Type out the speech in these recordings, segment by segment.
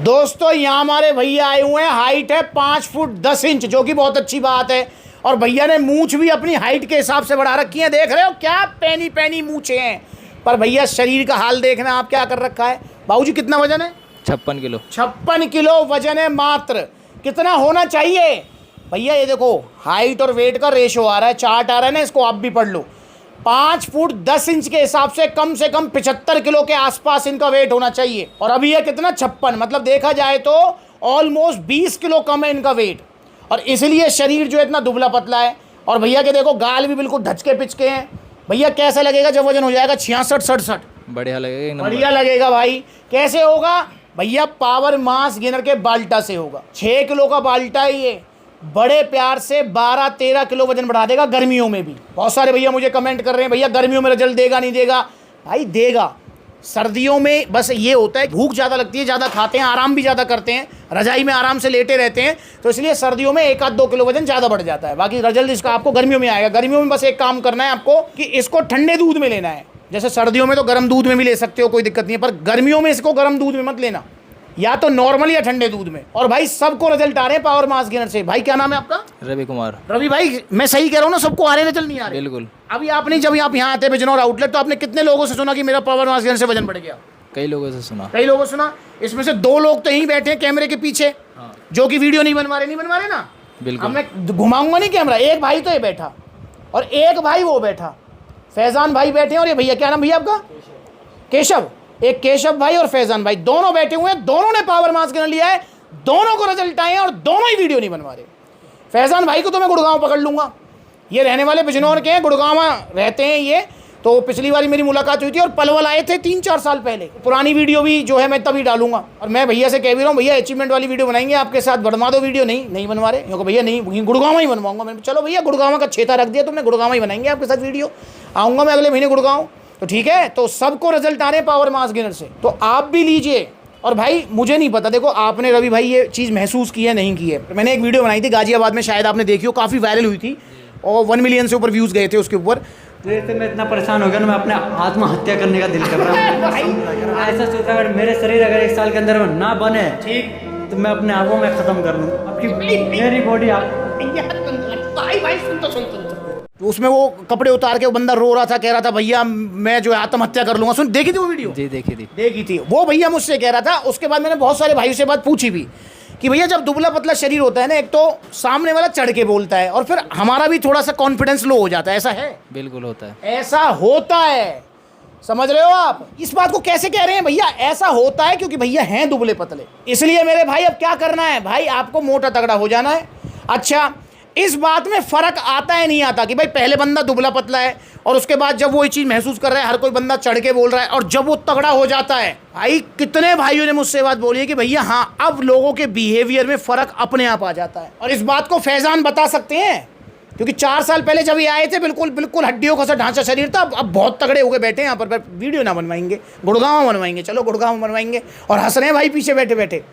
दोस्तों यहाँ हमारे भैया आए हुए हैं, हाइट है 5 फुट 10 इंच, जो कि बहुत अच्छी बात है। और भैया ने मूंछ भी अपनी हाइट के हिसाब से बढ़ा रखी है, देख रहे हो क्या पैनी पैनी मूंछें हैं। पर भैया शरीर का हाल देखना आप, क्या कर रखा है। बाबूजी कितना वजन है? 56 किलो। 56 किलो वजन है मात्र। कितना होना चाहिए भैया? ये देखो हाइट और वेट का रेशो आ रहा है, चार्ट आ रहा है ना, इसको आप भी पढ़ लो। 5 फुट 10 इंच के हिसाब से कम 75 किलो के आसपास इनका वेट होना चाहिए। और अभी ये कितना 56, मतलब देखा जाए तो ऑलमोस्ट 20 किलो कम है इनका वेट। और इसलिए शरीर जो है इतना दुबला पतला है। और भैया के देखो गाल भी बिल्कुल ढचके पिचके हैं। भैया कैसा लगेगा जब वजन हो जाएगा 66-67? बढ़िया लगेगा, बढ़िया लगेगा भाई। कैसे होगा भैया? पावर मास गेनर के बाल्टा से होगा। 6 किलो का बाल्टा है ये, बड़े प्यार से 12-13 किलो वजन बढ़ा देगा गर्मियों में भी। बहुत सारे भैया मुझे कमेंट कर रहे हैं भैया गर्मियों में रिजल्ट देगा नहीं देगा। भाई देगा। सर्दियों में बस ये होता है भूख ज़्यादा लगती है, ज़्यादा खाते हैं, आराम भी ज़्यादा करते हैं, रजाई में आराम से लेटे रहते हैं, तो इसलिए सर्दियों में 1-2 किलो वजन ज़्यादा बढ़ जाता है। बाकी रिजल्ट इसका आपको गर्मियों में आएगा। गर्मियों में बस एक काम करना है आपको कि इसको ठंडे दूध में लेना है। जैसे सर्दियों में तो गर्म दूध में भी ले सकते हो, कोई दिक्कत नहीं है, पर गर्मियों में इसको गर्म दूध में मत लेना, या तो नॉर्मल या ठंडे दूध में। और भाई सबको रिजल्ट आ रहे हैं पावर मास गेनर से। भाई क्या नाम है आपका? रवि कुमार। रवि भाई मैं सही कह रहा हूँ ना, सबको आ रहे रिजल्ट नहीं आ रहे? बिल्कुल। अभी आपने जब आप यहाँ आते बिजनौर आउटलेट, तो आपने कितने लोगों से सुना कि मेरा पावर मास गेनर से वजन बढ़ गया? कई लोगों से सुना। कई लोगों से सुना। इसमें से 2 लोग तो यहीं बैठे हैं कैमरे के पीछे, जो कि वीडियो नहीं बनवा रहे ना। बिल्कुल। अब मैं घुमाऊंगा नहीं कैमरा। एक भाई तो ये बैठा और एक भाई वो बैठा, फैजान भाई बैठे हैं। और ये भैया क्या नाम भैया आपका? केशव। एक केशव भाई और फैजान भाई दोनों बैठे हुए हैं, दोनों ने पावर मास गेनर लिया है, दोनों को रिजल्ट आए हैं और दोनों ही वीडियो नहीं बनवा रहे। फैजान भाई को तो मैं गुड़गांव पकड़ लूंगा, ये रहने वाले बिजनौर के हैं, गुड़गांव रहते हैं ये। तो पिछली बार मेरी मुलाकात हुई थी और पलवल आए थे 3-4 साल पहले। पुरानी वीडियो भी जो है मैं तभी डालूंगा। और मैं भैया से कह भी रहा हूँ भैया अचीवमेंट वाली वीडियो बनाएंगे आपके साथ, बनवा दो वीडियो। नहीं बनवा रहे, क्योंकि भैया नहीं, गुड़गांव ही बनवाऊंगा। मैंने चलो भैया गुड़गांव का छेता रख दिया तुमने, गुड़गांव ही बनाएंगे आपके साथ वीडियो। आऊँगा मैं अगले महीने गुड़गांव, तो ठीक है। तो सबको रिजल्ट आ रहे हैं पावर मास गेनर से, तो आप भी लीजिए। और भाई मुझे नहीं पता, देखो आपने रवि भाई ये चीज़ महसूस की है नहीं की है। मैंने एक वीडियो बनाई थी गाजियाबाद में, शायद आपने देखी हो, काफ़ी वायरल हुई थी और 1 मिलियन से ऊपर व्यूज़ गए थे उसके ऊपर। तो मैं इतना परेशान हो गया ना, मैं अपने आत्महत्या करने का दिल कर रहा हूँ। ऐसा सोचा अगर मेरे शरीर अगर 1 साल के अंदर में ना बने, ठीक, तो मैं अपने आप को मैं खत्म कर लूँ। आपकी मेरी बॉडी तो उसमें वो कपड़े उतार के वो बंदा रो रहा था, कह रहा था भैया मैं जो है आत्महत्या कर लूंगा। सुन, देखी थी वो वीडियो? जी देखी थी। वो भैया मुझसे कह रहा था। उसके बाद मैंने बहुत सारे भाइयों से बात पूछी भी कि भैया जब दुबला पतला शरीर होता है ना, एक तो सामने वाला चढ़ के बोलता है और फिर हमारा भी थोड़ा सा कॉन्फिडेंस लो हो जाता है। ऐसा है? बिल्कुल होता है। ऐसा होता है, समझ रहे हो आप? इस बात को कैसे कह रहे हैं भैया? ऐसा होता है क्योंकि भैया हैं दुबले पतले। इसलिए मेरे भाई अब क्या करना है भाई, आपको मोटा तगड़ा हो जाना है। अच्छा, इस बात में फ़र्क आता है नहीं आता कि भाई पहले बंदा दुबला पतला है और उसके बाद जब वो ये चीज़ महसूस कर रहा है, हर कोई बंदा चढ़ के बोल रहा है, और जब वो तगड़ा हो जाता है। भाई कितने भाइयों ने मुझसे बात बोली है कि भैया हाँ, अब लोगों के बिहेवियर में फ़र्क अपने आप आ जाता है। और इस बात को फैजान बता सकते हैं, क्योंकि 4 साल पहले जब ये आए थे बिल्कुल हड्डियों का सा ढांचा शरीर था। अब बहुत तगड़े हो गए, बैठे हैं यहाँ पर। वीडियो ना बनवाएंगे, गुड़गांव बनवाएंगे। चलो गुड़गांव बनवाएंगे। और हंस रहे हैं भाई पीछे बैठे बैठे।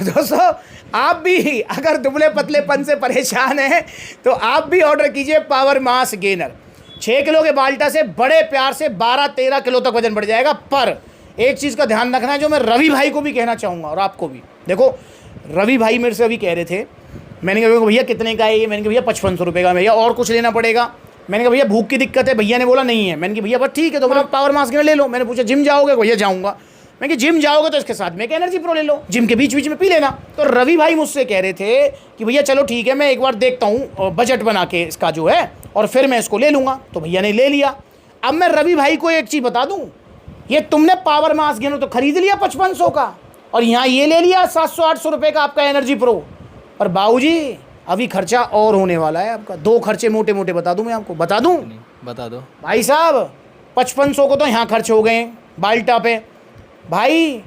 दोस्तों आप भी अगर दुबले पतलेपन से परेशान हैं तो आप भी ऑर्डर कीजिए पावर मास गेनर। 6 किलो के बाल्टा से बड़े प्यार से 12-13 किलो तक वजन बढ़ जाएगा। पर एक चीज़ का ध्यान रखना है, जो मैं रवि भाई को भी कहना चाहूँगा और आपको भी। देखो रवि भाई मेरे से अभी कह रहे थे, मैंने कहा भैया कितने का है ये? मैंने कहा भैया 5500 रुपये का। भैया और कुछ लेना पड़ेगा? मैंने कहा भैया भूख की दिक्कत है। भैया ने बोला नहीं है। मैंने कहा भैया बस ठीक है, तो बोला पावर मास गेनर ले लो। मैंने पूछा जिम जाओगे? भैया जाऊँगा। मैं कि जिम जाओगे तो इसके साथ में एक एनर्जी प्रो ले लो, जिम के बीच में पी लेना। तो रवि भाई मुझसे कह रहे थे कि भैया चलो ठीक है, मैं एक बार देखता हूँ बजट बना के इसका जो है, और फिर मैं इसको ले लूँगा। तो भैया ने ले लिया। अब मैं रवि भाई को एक चीज़ बता दूँ, ये तुमने पावर मास गेनर तो खरीद लिया 5500 का, और यहाँ ये ले लिया 700-800 रुपये का आपका एनर्जी प्रो। और बाबूजी अभी खर्चा और होने वाला है आपका। 2 खर्चे मोटे मोटे बता दूँ मैं आपको? बता दूँ? बता दो भाई साहब। 5500 को तो यहाँ खर्च हो गए बाल्टा पे, भाई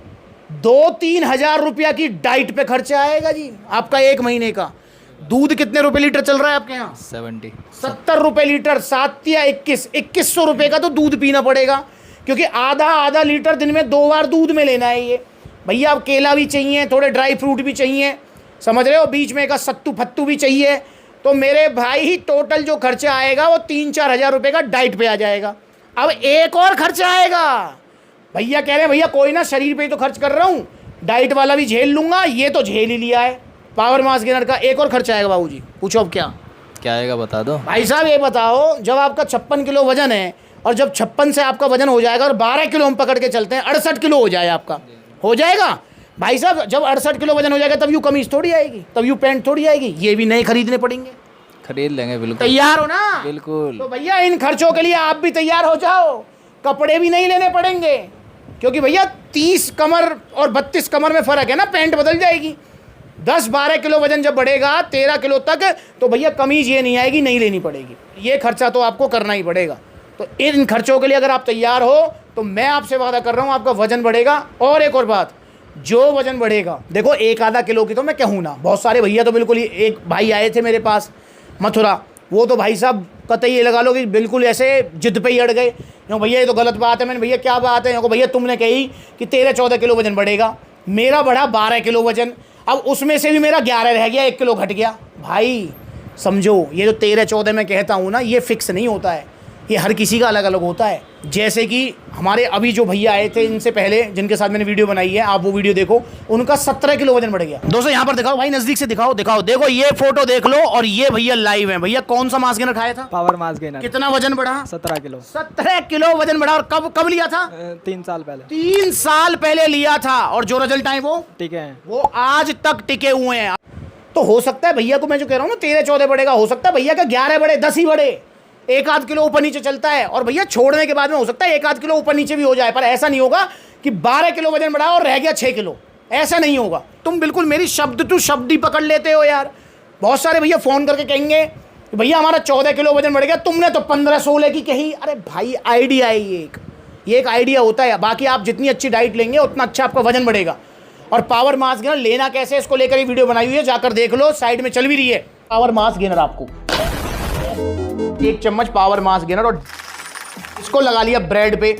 2-3 हज़ार रुपया की डाइट पे खर्चा आएगा जी आपका 1 महीने का। दूध कितने रुपए लीटर चल रहा है आपके यहाँ? 70 रुपये लीटर। 7 या 2100 रुपये का तो दूध पीना पड़ेगा, क्योंकि आधा लीटर दिन में 2 बार दूध में लेना है ये। भैया अब केला भी चाहिए, थोड़े ड्राई फ्रूट भी चाहिए, समझ रहे हो, बीच में का सत्तू फत्तू भी चाहिए। तो मेरे भाई टोटल जो खर्चा आएगा वो 3-4 हज़ार रुपये का डाइट पे आ जाएगा। अब एक और खर्चा आएगा। भैया कह रहे हैं भैया कोई ना, शरीर पे ही तो खर्च कर रहा हूँ, डाइट वाला भी झेल लूँगा, ये तो झेल ही लिया है। पावर मास गेनर का एक और खर्चा आएगा बाबूजी, पूछो अब क्या क्या आएगा बता दो। भाई साहब। ये बताओ, जब आपका 56 किलो वजन है और जब 56 से आपका वजन हो जाएगा और 12 किलो हम पकड़ के चलते हैं, 68 किलो हो जाए आपका, हो जाएगा भाई साहब। जब 68 किलो वजन हो जाएगा तब यूँ कमीज थोड़ी आएगी, तब यूँ पैंट थोड़ी आएगी, ये भी नए खरीदने पड़ेंगे। खरीद लेंगे बिल्कुल। तैयार हो ना? बिल्कुल। तो भैया इन खर्चों के लिए आप भी तैयार हो जाओ, कपड़े भी नहीं लेने पड़ेंगे, क्योंकि भैया 30 कमर और 32 कमर में फ़र्क है ना, पैंट बदल जाएगी। 10-12 किलो वजन जब बढ़ेगा 13 किलो तक, तो भैया कमीज ये नहीं आएगी, नहीं लेनी पड़ेगी। ये खर्चा तो आपको करना ही पड़ेगा। तो इन खर्चों के लिए अगर आप तैयार हो तो मैं आपसे वादा कर रहा हूँ आपका वजन बढ़ेगा। और एक और बात, जो वजन बढ़ेगा, देखो 1-आधा किलो की तो मैं कहूँ ना, बहुत सारे भैया तो बिल्कुल ही, एक भाई आए थे मेरे पास मथुरा, वो तो भाई साहब कतई ये लगा लो कि बिल्कुल ऐसे जिद पे ही अड़ गए, क्यों भैया ये तो गलत बात है। मैंने भैया क्या बात है? भैया तुमने कही कि 13-14 किलो वजन बढ़ेगा, मेरा बढ़ा 12 किलो वजन, अब उसमें से भी मेरा 11 रह गया, 1 किलो घट गया। भाई समझो, ये जो 13-14 में कहता हूँ ना, ये फिक्स नहीं होता है, ये हर किसी का अलग अलग होता है। जैसे कि हमारे अभी जो भैया आए थे इनसे पहले, जिनके साथ मैंने वीडियो बनाई है, आप वो वीडियो देखो, उनका 17 किलो वजन बढ़ गया। दोस्तों यहाँ पर दिखाओ भाई, नजदीक से दिखाओ, देखो ये फोटो देख लो, और ये भैया लाइव है। भैया कौन सा मास गेनर खाया था? Power mass gainer. कितना वजन बढ़ा? 17 किलो। 17 किलो वजन बढ़ा। और कब लिया था? 3 साल पहले। 3 साल पहले लिया था, और जो रिजल्ट आए वो ठीक है, वो आज तक टिके हुए हैं। तो हो सकता है भैया को, मैं जो कह रहा हूँ ना 13-14 बढ़ेगा, हो सकता है भैया का 11 बढ़े, 10 ही बढ़े, 1-आध किलो ऊपर नीचे चलता है। और भैया छोड़ने के बाद में हो सकता है 1-आध किलो ऊपर नीचे भी हो जाए, पर ऐसा नहीं होगा कि 12 किलो वजन बढ़ा और रह गया 6 किलो, ऐसा नहीं होगा। तुम बिल्कुल मेरी शब्द टू शब्द ही पकड़ लेते हो यार। बहुत सारे भैया फ़ोन करके कहेंगे कि भैया हमारा 14 किलो वजन बढ़ गया, तुमने तो 15-16 की कही। अरे भाई आइडिया है ये एक आइडिया होता है। बाकी आप जितनी अच्छी डाइट लेंगे उतना अच्छा आपका वजन बढ़ेगा। और पावर मास गेनर लेना कैसे, इसको लेकर ही वीडियो बनाई हुई है, जाकर देख लो, साइड में चल भी रही है। पावर मास गेनर आपको 1 चम्मच पावर मास गेनर, और इसको लगा लिया ब्रेड पे,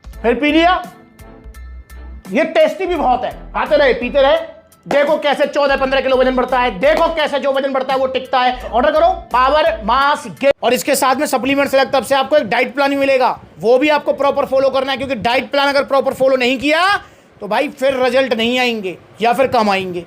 फिर पी लिया। ये टेस्टी भी बहुत है, खाते रहे पीते रहे। देखो कैसे 14-15 किलो वजन बढ़ता है, देखो कैसे जो वजन बढ़ता है वो टिकता है। ऑर्डर करो पावर मास गेनर। और इसके साथ में सप्लीमेंट सेलेक्ट तरफ से आपको एक डाइट प्लान भी मिलेगा, वो भी आपको प्रॉपर फॉलो करना है, क्योंकि डाइट प्लान अगर प्रॉपर फॉलो नहीं किया तो भाई फिर रिजल्ट नहीं आएंगे या फिर कम आएंगे।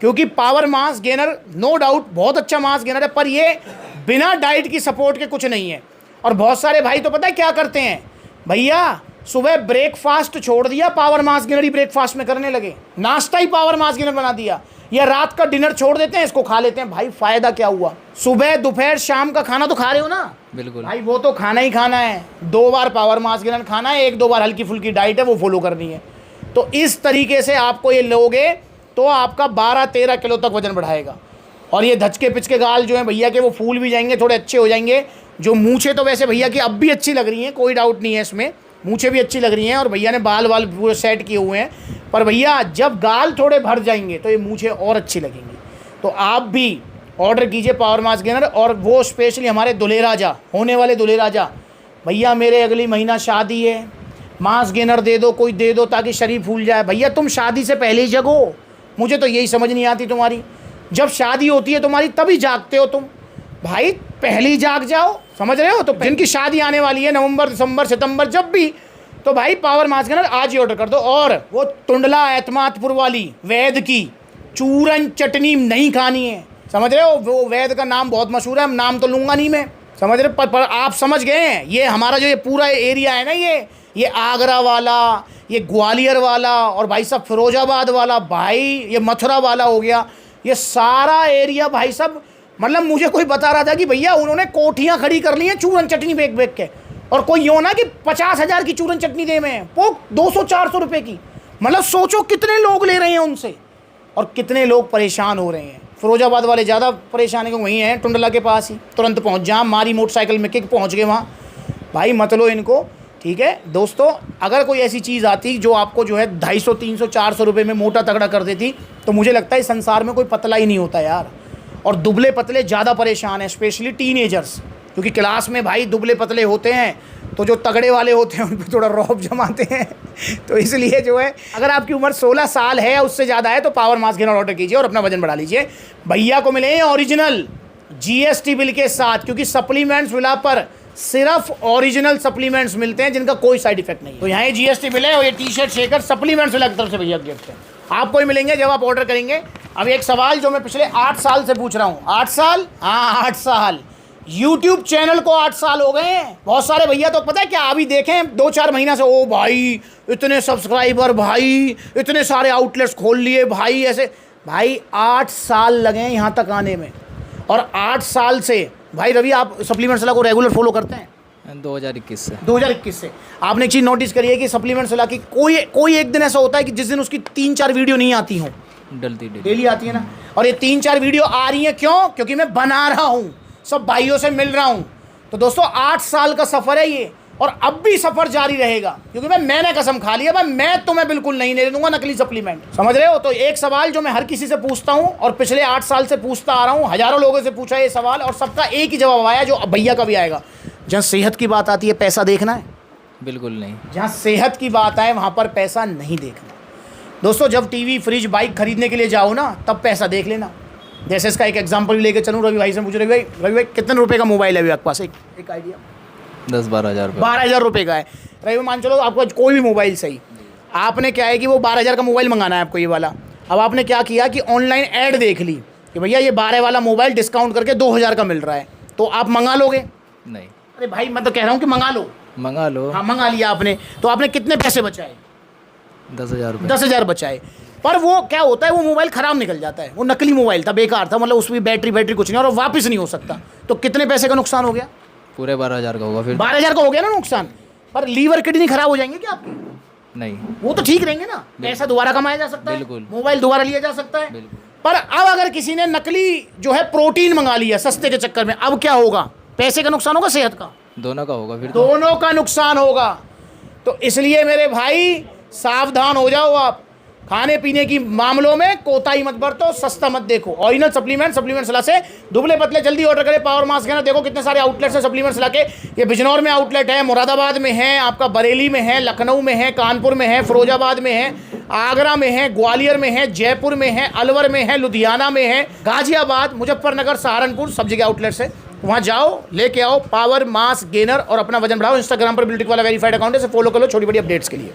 क्योंकि power mass gainer no doubt बहुत अच्छा मास गेनर है, पर ये बिना डाइट की सपोर्ट के कुछ नहीं है। और बहुत सारे भाई तो पता है क्या करते हैं, भैया सुबह ब्रेकफास्ट छोड़ दिया, पावर मास गेनर ही ब्रेकफास्ट में करने लगे, नाश्ता ही पावर मास गेनर बना दिया, या रात का डिनर छोड़ देते हैं, इसको खा लेते हैं। भाई फायदा क्या हुआ? सुबह दोपहर शाम का खाना तो खा रहे हो ना? बिल्कुल भाई वो तो खाना ही खाना है, 2 बार पावर मास गेनर खाना है, 1-2 बार हल्की फुल्की डाइट है वो फॉलो करनी है। तो इस तरीके से आपको ये लोगे तो आपका 12-13 किलो तक वजन बढ़ाएगा। और ये धचके पिचके गाल जो हैं भैया के, वो फूल भी जाएंगे, थोड़े अच्छे हो जाएंगे। जो मूछें तो वैसे भैया की अब भी अच्छी लग रही हैं, कोई डाउट नहीं है इसमें, मूछें भी अच्छी लग रही हैं, और भैया ने बाल पूरे सेट किए हुए हैं। पर भैया जब गाल थोड़े भर जाएंगे तो ये मूछें और अच्छी लगेंगी। तो आप भी ऑर्डर कीजिए पावर मास गेनर, और वो स्पेशली हमारे दूल्हे राजा, होने वाले दूल्हे राजा, भैया मेरे अगली महीना शादी है, मास गेनर दे दो, कोई दे दो ताकि शरीर फूल जाए। भैया तुम शादी से पहले ही जगो, मुझे तो यही समझ नहीं आती तुम्हारी। जब शादी होती है तुम्हारी तभी जागते हो तुम, भाई पहले ही जाग जाओ, समझ रहे हो? तो जिनकी शादी आने वाली है नवंबर, दिसंबर, सितंबर, जब भी, तो भाई पावर मास गेनर आज ही ऑर्डर कर दो। और वो टुंडला एतमादपुर वाली वैद की चूरन चटनी नहीं खानी है, समझ रहे हो? वो वैद का नाम बहुत मशहूर है, नाम तो लूँगा नहीं मैं, समझ रहे? पर आप समझ गए हैं, ये हमारा जो ये पूरा एरिया है ना, ये आगरा वाला, ये ग्वालियर वाला, और भाई साहब फिरोजाबाद वाला, भाई ये मथुरा वाला हो गया, ये सारा एरिया भाई साहब, मतलब मुझे कोई बता रहा था कि भैया उन्होंने कोठियाँ खड़ी कर ली हैं चूरन चटनी बेच बेच के। और कोई यूँ ना कि 50,000 की चूरन चटनी दे में, वो 200-400 रुपये की। मतलब सोचो कितने लोग ले रहे हैं उनसे, और कितने लोग परेशान हो रहे हैं। फिरोजाबाद वाले ज़्यादा परेशान है, वहीं हैं टुंडला के पास ही, तुरंत पहुँच जा, मारी मोटरसाइकिल में किक पहुँच गए वहाँ। भाई मत लो इनको, ठीक है दोस्तों। अगर कोई ऐसी चीज़ आती जो आपको जो है 250, 300, 400 रुपये में मोटा तगड़ा कर देती, तो मुझे लगता है इस संसार में कोई पतला ही नहीं होता यार। और दुबले पतले ज़्यादा परेशान हैं, स्पेशली टीनेजर्स, क्योंकि क्लास में भाई दुबले पतले होते हैं, तो जो तगड़े वाले होते हैं उन पर थोड़ा रौब जमाते हैं। तो इसलिए जो है, अगर आपकी उम्र 16 साल है या उससे ज़्यादा है, तो पावर मास गेनर ऑर्डर कीजिए और अपना वजन बढ़ा लीजिए। भैया को मिले ओरिजिनल GST बिल के साथ, क्योंकि सप्लीमेंट्स विला पर सिर्फ ओरिजिनल सप्लीमेंट्स मिलते हैं जिनका कोई साइड इफेक्ट नहीं है। तो यहाँ जीएसटी बिल है और ये टी शर्ट शेकर सप्लीमेंट्स की तरफ से भैया गिफ्ट है, आपको ही मिलेंगे जब आप ऑर्डर करेंगे। अब एक सवाल जो मैं पिछले 8 साल से पूछ रहा हूँ, 8 साल, हाँ 8 साल, YouTube चैनल को 8 साल हो गए हैं। बहुत सारे भैया तो पता है क्या अभी देखें 2-4 महीना से, ओ भाई इतने सब्सक्राइबर, भाई इतने सारे आउटलेट्स खोल लिए भाई, ऐसे भाई 8 साल लगे हैं यहाँ तक आने में। और 8 साल से भाई रवि आप सप्लीमेंट सलाह को रेगुलर फॉलो करते हैं? 2021 से। 2021 से आपने एक चीज़ नोटिस करी है कि सप्लीमेंट सलाह की कोई एक दिन ऐसा होता है कि जिस दिन उसकी 3-4 वीडियो नहीं आती हों? डेली आती है ना। और ये 3-4 वीडियो आ रही हैं क्यों? क्योंकि मैं बना रहा हूँ, सब भाइयों से मिल रहा हूँ। तो दोस्तों 8 साल का सफ़र है ये, और अब भी सफ़र जारी रहेगा, क्योंकि मैंने कसम खा लिया भाई मैं तुम्हें बिल्कुल नहीं ले दूंगा नकली सप्लीमेंट, समझ रहे हो। तो एक सवाल जो मैं हर किसी से पूछता हूँ और पिछले 8 साल से पूछता आ रहा हूँ, हज़ारों लोगों से पूछा ये सवाल और सबका एक ही जवाब आया जो भैया का भी आएगा, जहाँ सेहत की बात आती है पैसा देखना है? बिल्कुल नहीं। जहाँ सेहत की बात आए वहाँ पर पैसा नहीं देखना। दोस्तों जब टीवी, फ्रिज, बाइक खरीदने के लिए जाओ ना तब पैसा देख लेना। जैसे इसका एक एग्जांपल लेके चलूँ, रवि भाई से पूछ, रवि भाई कितने रुपए का मोबाइल है अभी आपके पास? एक आइडिया। 10-12 हज़ार। 12,000 रुपये का है। रवि मान चलो आपको कोई भी मोबाइल सही, आपने क्या है कि वो 12,000 का मोबाइल मंगाना है आपको ये वाला। अब आपने क्या किया कि ऑनलाइन ऐड देख ली कि भैया ये 12 वाला मोबाइल डिस्काउंट करके 2,000 का मिल रहा है, तो आप मंगा लोगे? नहीं। अरे भाई मैं तो कह रहा हूँ कि मंगा लो। मंगा लो। हाँ मंगा लिया आपने, तो आपने कितने पैसे बचाए? 10,000 रुपये। 10,000 बचाए। पर वो क्या होता है, वो मोबाइल ख़राब निकल जाता है, वो नकली मोबाइल था, बेकार था, मतलब उसमें बैटरी कुछ नहीं और वापस नहीं हो सकता। तो कितने पैसे का नुकसान हो गया? पूरे 12,000 का होगा फिर। 12,000 का हो गया ना नुकसान। पर लीवर किडनी खराब हो जाएंगे क्या आपके? नहीं, वो तो ठीक रहेंगे ना, पैसा दोबारा कमाया जा सकता है, बिल्कुल। मोबाइल दोबारा लिया जा सकता है। बिल्कुल। पर अब अगर किसी ने नकली जो है प्रोटीन मंगा लिया सस्ते के चक्कर में, अब क्या होगा? पैसे का नुकसान होगा, सेहत का? दोनों का होगा फिर तो। दोनों का नुकसान होगा। तो इसलिए मेरे भाई सावधान हो जाओ आप, खाने पीने की मामलों में कोताही मत बरतो, सस्ता मत देखो। ओरिजिनल सप्लीमेंट सलाह से दुबले पतले जल्दी ऑर्डर करें। पावर मास्क है ना, देखो कितने सारे आउटलेट्स हैं सप्लीमेंट सलाह के। ये बिजनौर में आउटलेट है, मुरादाबाद में है, आपका बरेली में है, लखनऊ में है, कानपुर में है, फिरोजाबाद में है, आगरा में है, ग्वालियर में है, जयपुर में है, अलवर में है, लुधियाना में है, गाजियाबाद, मुजफ्फरनगर, सहारनपुर, सब जगह आउटलेट्स है। वहाँ जाओ, लेके आओ पावर मास गेनर और अपना वजन बढ़ाओ। इंस्टाग्राम पर ब्यूटी वाला वेरीफाइड अकाउंट है, फॉलो कर लो छोटी बड़ी अपडेट्स के लिए।